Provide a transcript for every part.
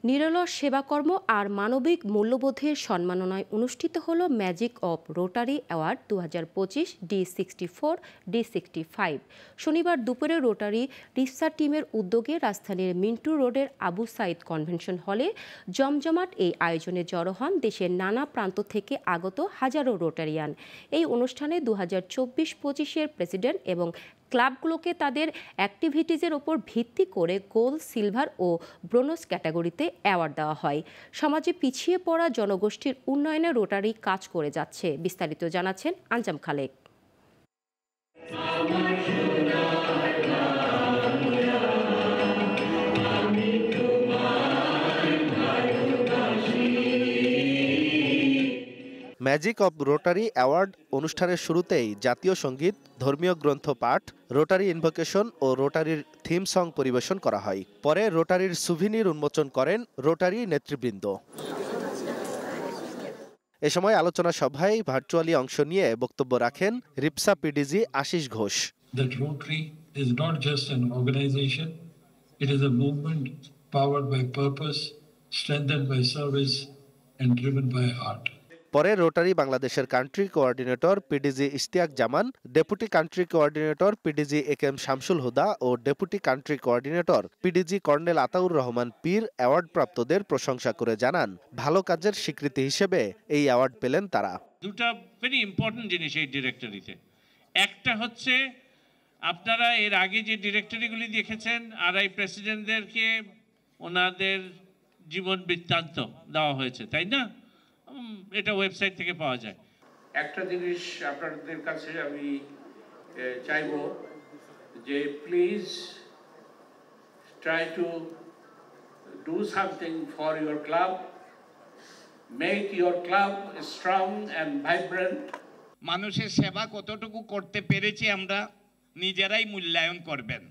নিরলস সেবাকর্ম আর মানবিক মূল্যবোধের সম্মাননায় অনুষ্ঠিত হলো magic of Rotary award 2025 D64 D65। শনিবার দুপুরে রোটারি রিপসা টিমের উদ্যোগে রাজধানীর মিন্টু রোডের আবু সাইদ কনভেনশন হলে জমজমাট এই আয়োজনে জড়ো হন দেশের নানা প্রান্ত থেকে আগত হাজারো রোটারিয়ান। এই অনুষ্ঠানে 2024-25-এর প্রেসিডেন্ট এবং ক্লাবগুলোকে তাদের অ্যাক্টিভিটিজের ওপর ভিত্তি করে গোল্ড, সিলভার ও ব্রোঞ্জ ক্যাটাগরিতে অ্যাওয়ার্ড দেওয়া হয়। সমাজে পিছিয়ে পড়া জনগোষ্ঠীর উন্নয়নে রোটারি কাজ করে যাচ্ছে। বিস্তারিত জানাচ্ছেন Anjam Khalek. Magic of Rotary award অনুষ্ঠানের শুরুতেই জাতীয় সঙ্গীত, ধর্মীয় গ্রন্থ পাঠ, রোটারি ইনভোকেশন ও রোটারির থিম সং পরিবেশন করা হয়। পরে রোটারির সুভিনির উন্মোচন করেন রোটারি নেতৃবৃন্দ। এ সময় আলোচনা সভায় ভার্চুয়ালি অংশ নিয়ে বক্তব্য রাখেন রিপসা PDG Ashis Ghosh. That Rotary is not just an organization, it is a movement powered by purpose, strengthened by service and driven by heart. পরে রোটারি বাংলাদেশের country coordinator PDG Ishtiaq Zaman, deputy country coordinator PDG AKM Shamsul Huda ও deputy country coordinator PDG colonel Ataur Rahman পীর award প্রাপ্তদের প্রশংসা করে জানান, ভালো কাজের স্বীকৃতি হিসেবে এই অ্যাওয়ার্ড পেলেন তারা। দুটো ভেরি ইম্পর্টেন্ট জিনিস এই ডিরেক্টরিতে। একটা হচ্ছে আপনারা এর আগে যে ডিরেক্টরিগুলি দেখেছেন আরআই প্রেসিডেন্টদেরকে ওনাদের জীবন বৃত্তান্ত দেওয়া হয়েছে, তাই না? এটা ওয়েবসাইট থেকে পাওয়া যায়। একটা জিনিস আপনাদের কাছে আমি চাইব যে please try to do something for your club, make your club strong and vibrant. মানুষের সেবা কতটুকু করতে পেরেছি আমরা নিজেরাই মূল্যায়ন করবেন।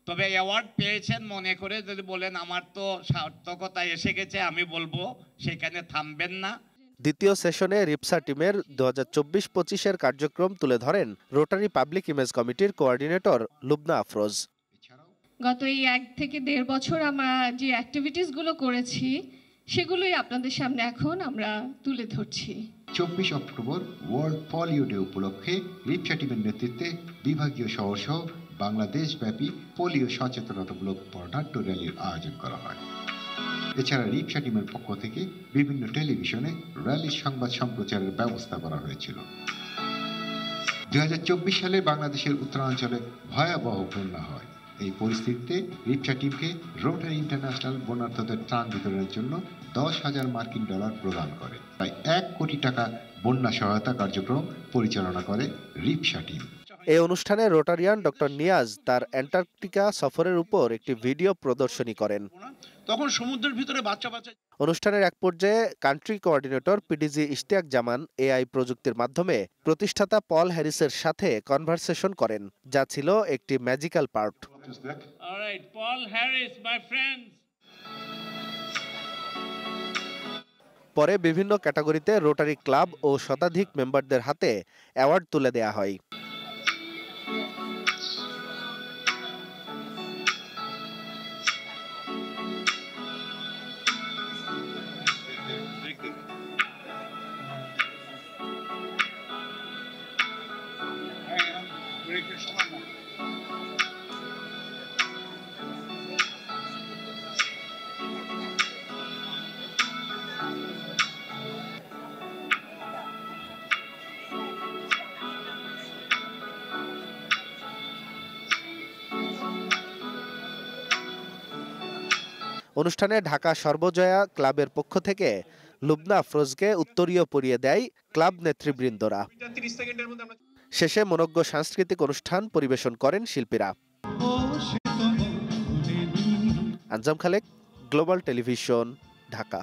তবে অ্যাওয়ার্ড পেয়েছেন মনে করে যদি বলেন আমার তো সার্থকতা এসে গেছে, আমি বলবো সেখানে থামবেন না। দ্বিতীয় সেশনে রিপসা টিমের 2024-25-এর কার্যক্রম তুলে ধরেন রোটারি পাবলিক ইমেজ কমিটির কোঅর্ডিনেটর লুবনা আফরোজ। গত এই 1 থেকে 1.5 বছর আমরা যে অ্যাক্টিভিটিসগুলো করেছি সেগুলোই আপনাদের সামনে এখন আমরা তুলে ধরছি। 24 অক্টোবর ওয়ার্ল্ড পোলিও ডে উপলক্ষে রিপসা টিমের নেতৃত্বে বিভাগীয় শহর সহ বাংলাদেশব্যাপী পোলিও সচেতনতামূলক বর্ণাঢ্য র্যালির আয়োজন করা হয়। এছাড়া রিপসা টিমের পক্ষ থেকে বিভিন্ন টেলিভিশনে র্যালির সংবাদ সম্প্রচারের ব্যবস্থা করা হয়েছিল। 2024 সালে বাংলাদেশের উত্তরাঞ্চলে ভয়াবহ বন্যা হয়। এই পরিস্থিতিতে রিপসা টিমকে রোটারি ইন্টারন্যাশনাল বন্যার্তদের ত্রাণ বিতরণের জন্য $10,000 মার্কিন প্রদান করে। প্রায় 1 কোটি টাকা বন্যা সহায়তা কার্যক্রম পরিচালনা করে রিপসা টিম। এই অনুষ্ঠানে রোটারিয়ান ডক্টর নিয়াজ তার অ্যান্টার্কটিকা সফরের উপর একটি ভিডিও প্রদর্শনী করেন। তখন সমুদ্রের ভিতরে বাচ্চা অনুষ্ঠানের এক পর্যায়ে কান্ট্রি কোঅর্ডিনেটর পিডিজি ইশতিয়াক জামান এআই প্রযুক্তির মাধ্যমে প্রতিষ্ঠাতা পল হ্যারিসের সাথে কনভারসেশন করেন, যা ছিল একটি magical part. Alright, Paul Harris my friends. পরে বিভিন্ন ক্যাটাগরিতে রোটারি ক্লাব ও শতাধিক মেম্বারদের হাতে অ্যাওয়ার্ড তুলে দেয়া হয়। অনুষ্ঠানে ঢাকা সর্বজয়া ক্লাবের পক্ষ থেকে লুবনা আফরোজকে উত্তরীয় পরিয়ে দেয় ক্লাব নেতৃবৃন্দরা। শেষে মনোজ্ঞ সাংস্কৃতিক অনুষ্ঠান পরিবেশন করেন শিল্পীরা। আঞ্জাম খালেক, গ্লোবাল টেলিভিশন, ঢাকা।